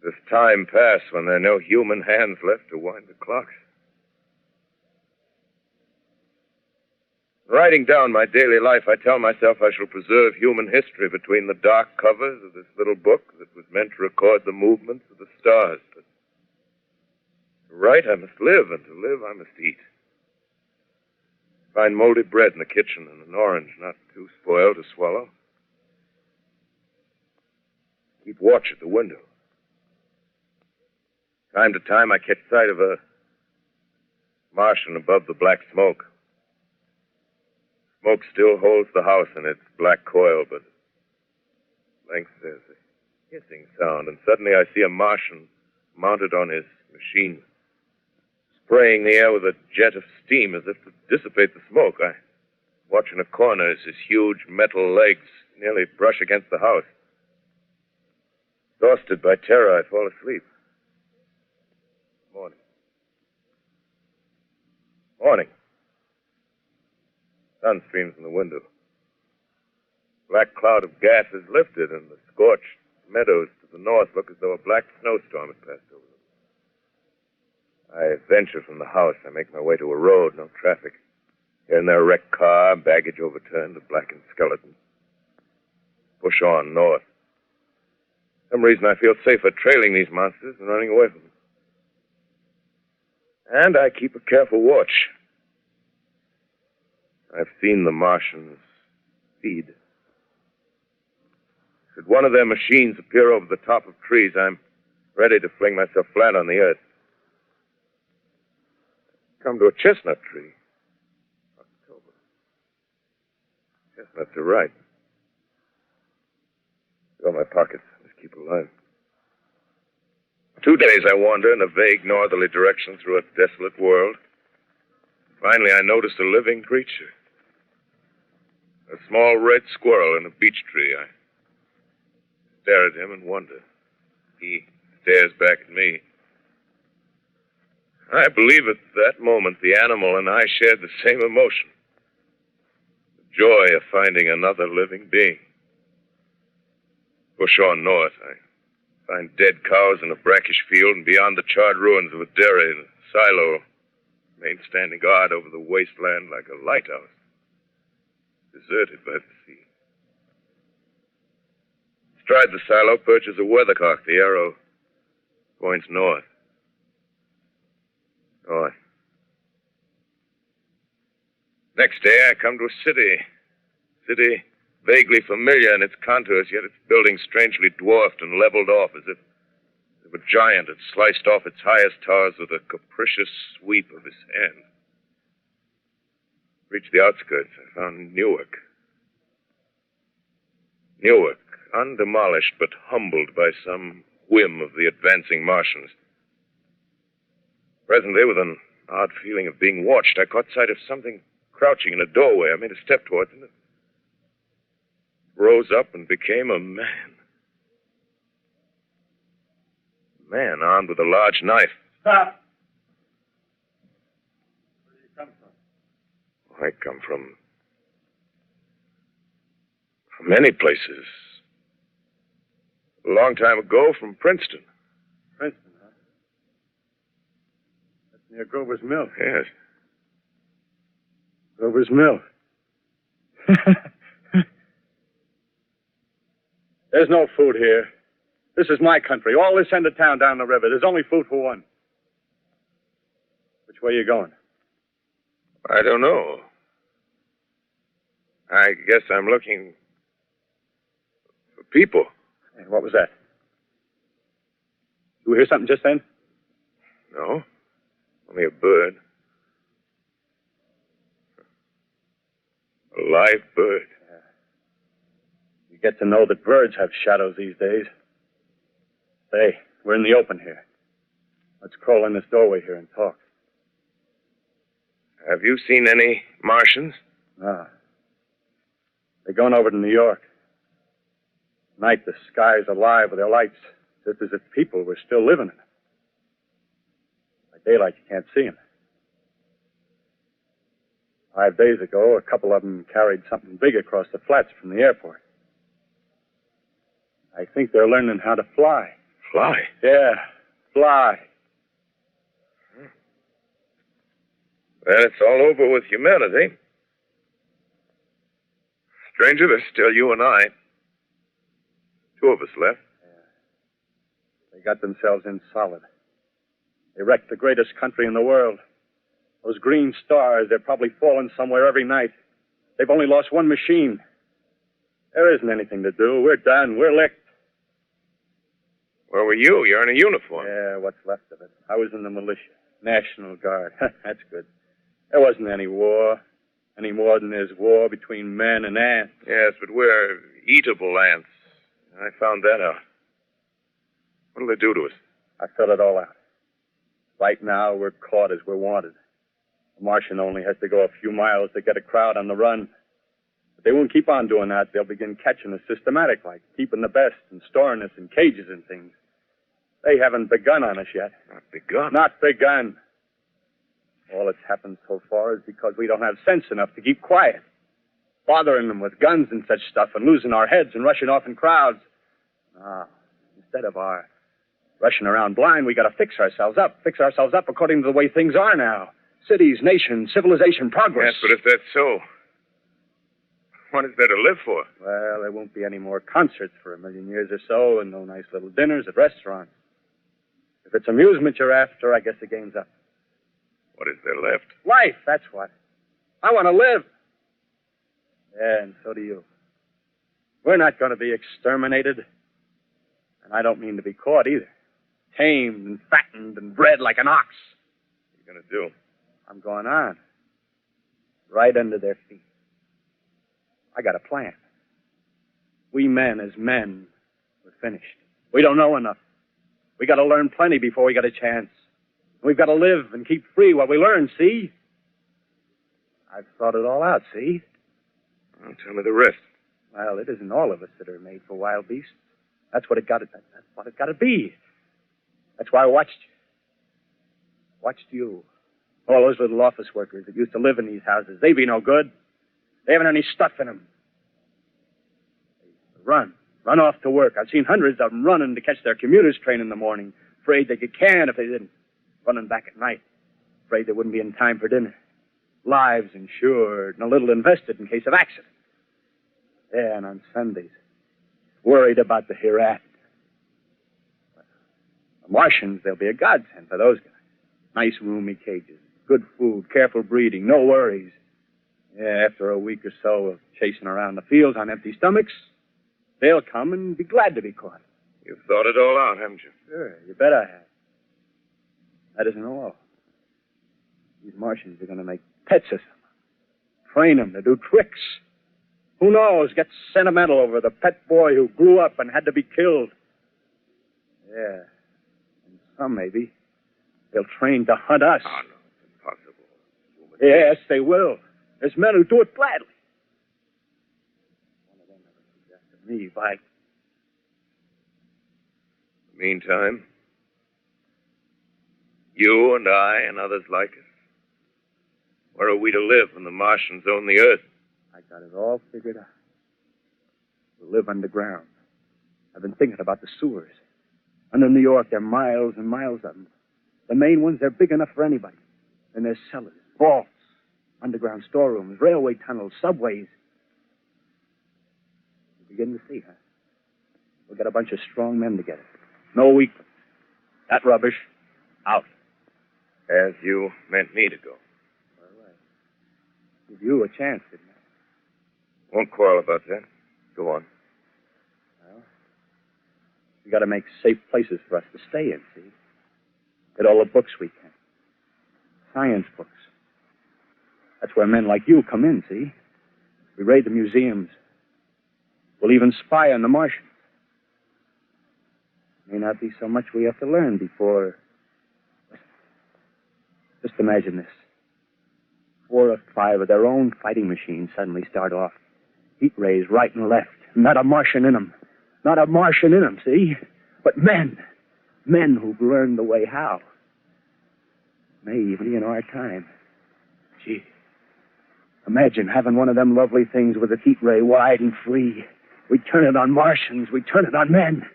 Does time pass when there are no human hands left to wind the clocks? Writing down my daily life, I tell myself I shall preserve human history between the dark covers of this little book that was meant to record the movements of the stars. But to write, I must live, and to live, I must eat. Find moldy bread in the kitchen and an orange not too spoiled to swallow. Keep watch at the window. Time to time, I catch sight of a Martian above the black smoke. Smoke still holds the house in its black coil, but at length there's a hissing sound, and suddenly I see a Martian mounted on his machine, spraying the air with a jet of steam as if to dissipate the smoke. I watch in a corner as his huge metal legs nearly brush against the house. Exhausted by terror, I fall asleep. Morning. Morning. Sun streams in the window. Black cloud of gas is lifted, and the scorched meadows to the north look as though a black snowstorm had passed over them. I venture from the house. I make my way to a road, no traffic. Here and there, a wrecked car, baggage overturned, a blackened skeleton. Push on north. For some reason, I feel safer trailing these monsters than running away from them. And I keep a careful watch. I've seen the Martians feed. Should one of their machines appear over the top of trees, I'm ready to fling myself flat on the earth. Come to a chestnut tree. October. Chestnuts are ripe. Fill my pockets. Let's keep alive. 2 days I wander in a vague northerly direction through a desolate world. Finally, I notice a living creature. A small red squirrel in a beech tree. I stare at him and wonder. He stares back at me. I believe at that moment the animal and I shared the same emotion. The joy of finding another living being. Push on north. I find dead cows in a brackish field, and beyond the charred ruins of a dairy and a silo, remain standing guard over the wasteland like a lighthouse, deserted by the sea. Astride the silo perches a weathercock. The arrow points north. North. Next day, I come to a city. City vaguely familiar in its contours, yet its buildings strangely dwarfed and leveled off as if a giant had sliced off its highest towers with a capricious sweep of his hand. Reached the outskirts, I found Newark. Newark, undemolished but humbled by some whim of the advancing Martians. Presently, with an odd feeling of being watched, I caught sight of something crouching in a doorway. I made a step towards it. Rose up and became a man. A man armed with a large knife. Stop! Where do you come from? I come from many places. A long time ago, from Princeton. Princeton, huh? That's near Grover's Mill. Yes. Grover's Mill. There's no food here. This is my country. All this end of town down the river. There's only food for one. Which way are you going? I don't know. I guess I'm looking for people. Hey, what was that? You hear something just then? No. Only a bird. A live bird. You get to know that birds have shadows these days. Say, we're in the open here. Let's crawl in this doorway here and talk. Have you seen any Martians? No. They're going over to New York. Tonight, the sky's alive with their lights, just as if people were still living in it. By daylight, you can't see them. 5 days ago, a couple of them carried something big across the flats from the airport. I think they're learning how to fly. Fly? Yeah, fly. Well, it's all over with humanity. Stranger, there's still you and I. 2 of us left. Yeah. They got themselves in solid. They wrecked the greatest country in the world. Those green stars, they're probably falling somewhere every night. They've only lost one machine. There isn't anything to do. We're done. We're licked. Where were you? You're in a uniform. Yeah, what's left of it. I was in the militia. National Guard. That's good. There wasn't any war. Any more than there's war between men and ants. Yes, but we're eatable ants. I found that out. What'll they do to us? I thought it all out. Right now, we're caught as we're wanted. The Martian only has to go a few miles to get a crowd on the run. But they won't keep on doing that. They'll begin catching us systematic, like keeping the best and storing us in cages and things. They haven't begun on us yet. Not begun? Not begun. All that's happened so far is because we don't have sense enough to keep quiet. Bothering them with guns and such stuff and losing our heads and rushing off in crowds. Instead of our rushing around blind, we got to fix ourselves up according to the way things are now. Cities, nations, civilization, progress. Yes, but if that's so, what is there to live for? Well, there won't be any more concerts for 1,000,000 years or so, and no nice little dinners at restaurants. If it's amusement you're after, I guess the game's up. What is there left? Life, that's what. I want to live. Yeah, and so do you. We're not going to be exterminated. And I don't mean to be caught either. Tamed and fattened and bred like an ox. What are you going to do? I'm going on. Right under their feet. I got a plan. We men as men, we're finished. We don't know enough. We got to learn plenty before we get a chance. We've got to live and keep free while we learn, see? I've thought it all out, see? Well, tell me the rest. Well, it isn't all of us that are made for wild beasts. That's what it got to be. That's why I watched you. Watched you. All those little office workers that used to live in these houses. They be no good. They haven't any stuff in them. They run off to work. I've seen hundreds of them running to catch their commuter's train in the morning, afraid they could can if they didn't. Running back at night, afraid they wouldn't be in time for dinner. Lives insured and a little invested in case of accident. Yeah, and on Sundays, worried about the hereafter. The Martians, they'll be a godsend for those guys. Nice roomy cages, good food, careful breeding, no worries. Yeah, after a week or so of chasing around the fields on empty stomachs, they'll come and be glad to be caught. You've thought it all out, haven't you? Sure, you bet I have. That isn't all. These Martians are going to make pets of them. Train them to do tricks. Who knows, get sentimental over the pet boy who grew up and had to be killed. Yeah. And some, maybe, they'll train to hunt us. Oh, no, it's impossible. Yes, they will. There's men who do it gladly. One of them never suggested me, by... Meantime, you and I and others like us, where are we to live when the Martians own the Earth? I got it all figured out. We'll live underground. I've been thinking about the sewers. Under New York, there are miles and miles of them. The main ones, they're big enough for anybody. And there's cellars, vaults, underground storerooms, railway tunnels, subways. You begin to see, huh? We'll get a bunch of strong men together. No weakness. That rubbish, out. As you meant me to go. All right. Give you a chance, didn't I? Won't quarrel about that. Go on. Well, we got to make safe places for us to stay in, see? Get all the books we can. Science books. That's where men like you come in, see? We raid the museums. We'll even spy on the Martians. May not be so much we have to learn before... Just imagine this. 4 or 5 of their own fighting machines suddenly start off. Heat rays right and left. Not a Martian in them. Not a Martian in them, see? But men. Men who've learned the way how. May even be in our time. Gee. Imagine having one of them lovely things with a heat ray wide and free. We'd turn it on Martians. We'd turn it on men.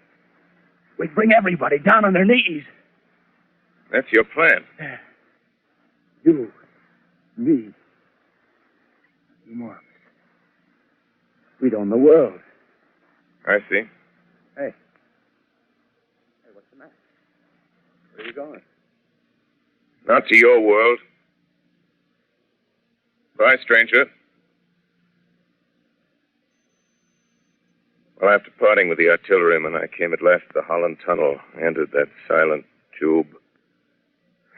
We'd bring everybody down on their knees. That's your plan. You, me, more. We'd own the world. I see. Hey, what's the matter? Where are you going? Not to your world. Bye, stranger. Well, after parting with the artilleryman, I came at last to the Holland Tunnel, entered that silent tube,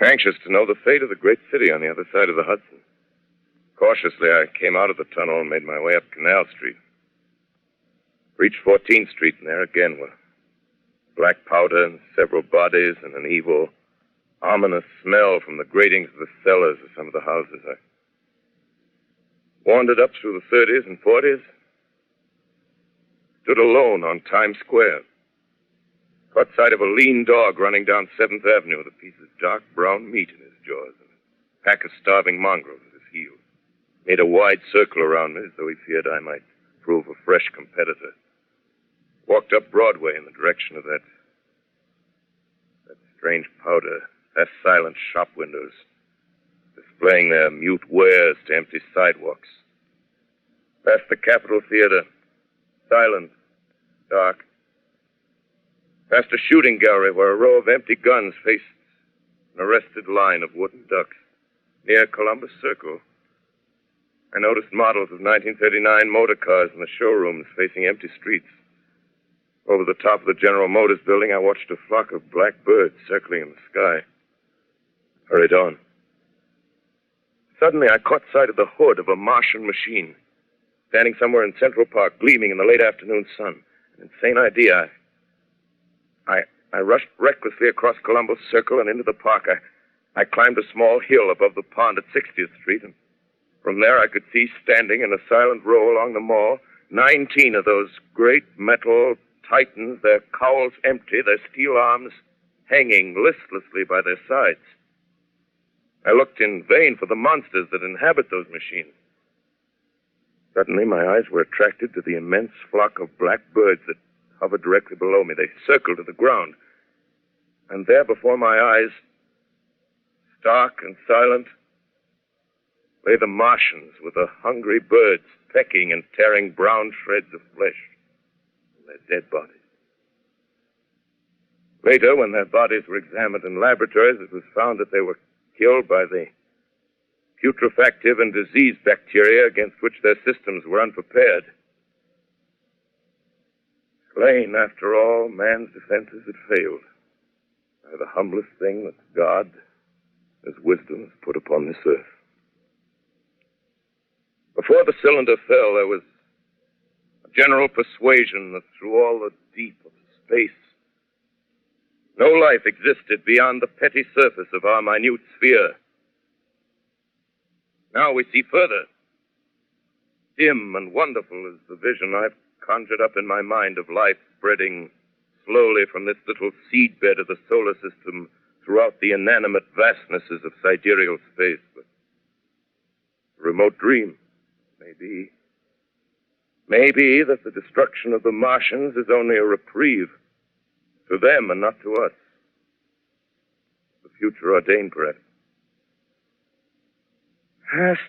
anxious to know the fate of the great city on the other side of the Hudson. Cautiously, I came out of the tunnel and made my way up Canal Street. Reached 14th Street, and there again were black powder and several bodies and an evil, ominous smell from the gratings of the cellars of some of the houses. I wandered up through the 30s and 40s, stood alone on Times Square, caught sight of a lean dog running down 7th Avenue with a piece of dark brown meat in his jaws and a pack of starving mongrels at his heels. Made a wide circle around me as though he feared I might prove a fresh competitor. Walked up Broadway in the direction of that strange powder, past silent shop windows, displaying their mute wares to empty sidewalks. Past the Capitol Theater, silent, dark. Past a shooting gallery where a row of empty guns faced an arrested line of wooden ducks. Near Columbus Circle, I noticed models of 1939 motor cars in the showrooms facing empty streets. Over the top of the General Motors building, I watched a flock of black birds circling in the sky. Hurried on. Suddenly, I caught sight of the hood of a Martian machine, standing somewhere in Central Park, gleaming in the late afternoon sun. An insane idea. I rushed recklessly across Columbus Circle and into the park. I climbed a small hill above the pond at 60th Street, and from there I could see standing in a silent row along the mall 19 of those great metal titans, their cowls empty, their steel arms hanging listlessly by their sides. I looked in vain for the monsters that inhabit those machines. Suddenly, my eyes were attracted to the immense flock of black birds that hovered directly below me. They circled to the ground. And there before my eyes, stark and silent, lay the Martians with the hungry birds pecking and tearing brown shreds of flesh from their dead bodies. Later, when their bodies were examined in laboratories, it was found that they were killed by the putrefactive and disease bacteria against which their systems were unprepared. Slain, after all, man's defenses had failed by the humblest thing that God, His wisdom, has put upon this earth. Before the cylinder fell, there was a general persuasion that through all the deep of space, no life existed beyond the petty surface of our minute sphere. Now we see further. Dim and wonderful is the vision I've conjured up in my mind of life spreading slowly from this little seedbed of the solar system throughout the inanimate vastnesses of sidereal space. But a remote dream, maybe. Maybe that the destruction of the Martians is only a reprieve to them and not to us. The future ordained, perhaps.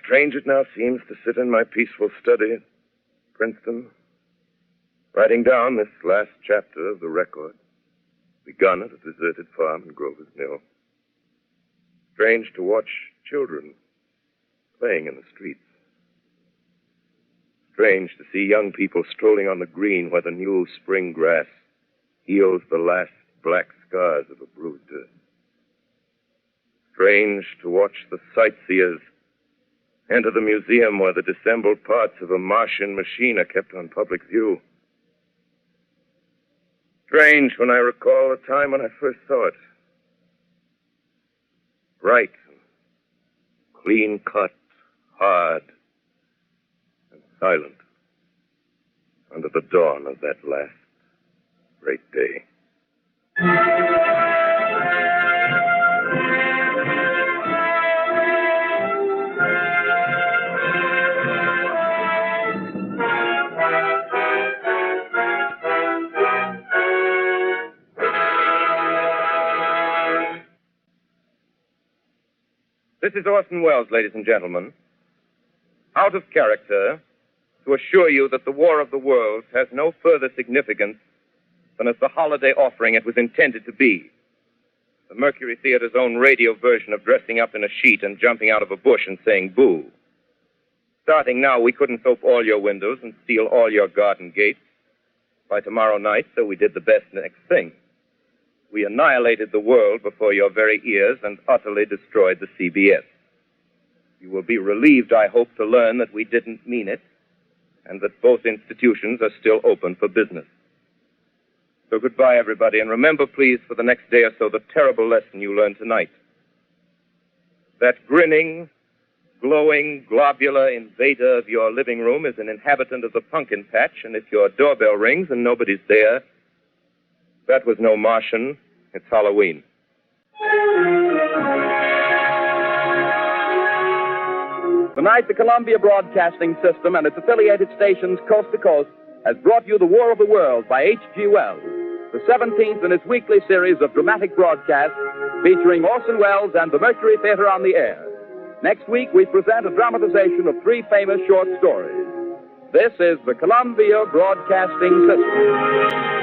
Strange it now seems to sit in my peaceful study at Princeton, writing down this last chapter of the record, begun at a deserted farm in Grover's Mill. Strange to watch children playing in the streets. Strange to see young people strolling on the green where the new spring grass heals the last black scars of a bruised earth. Strange to watch the sightseers enter the museum where the dissembled parts of a Martian machine are kept on public view. Strange when I recall the time when I first saw it. Bright, clean cut, hard, and silent under the dawn of that last great day. This is Orson Welles, ladies and gentlemen. Out of character, to assure you that the War of the Worlds has no further significance than as the holiday offering it was intended to be. The Mercury Theatre's own radio version of dressing up in a sheet and jumping out of a bush and saying boo. Starting now, we couldn't soap all your windows and seal all your garden gates by tomorrow night, so we did the best next thing. We annihilated the world before your very ears and utterly destroyed the CBS. You will be relieved, I hope, to learn that we didn't mean it and that both institutions are still open for business. So goodbye, everybody, and remember, please, for the next day or so, the terrible lesson you learned tonight. That grinning, glowing, globular invader of your living room is an inhabitant of the pumpkin patch, and if your doorbell rings and nobody's there, that was no Martian. It's Halloween. Tonight, the Columbia Broadcasting System and its affiliated stations coast to coast has brought you The War of the Worlds by H.G. Wells, the 17th in its weekly series of dramatic broadcasts featuring Orson Welles and the Mercury Theatre on the air. Next week, we present a dramatization of 3 famous short stories. This is the Columbia Broadcasting System.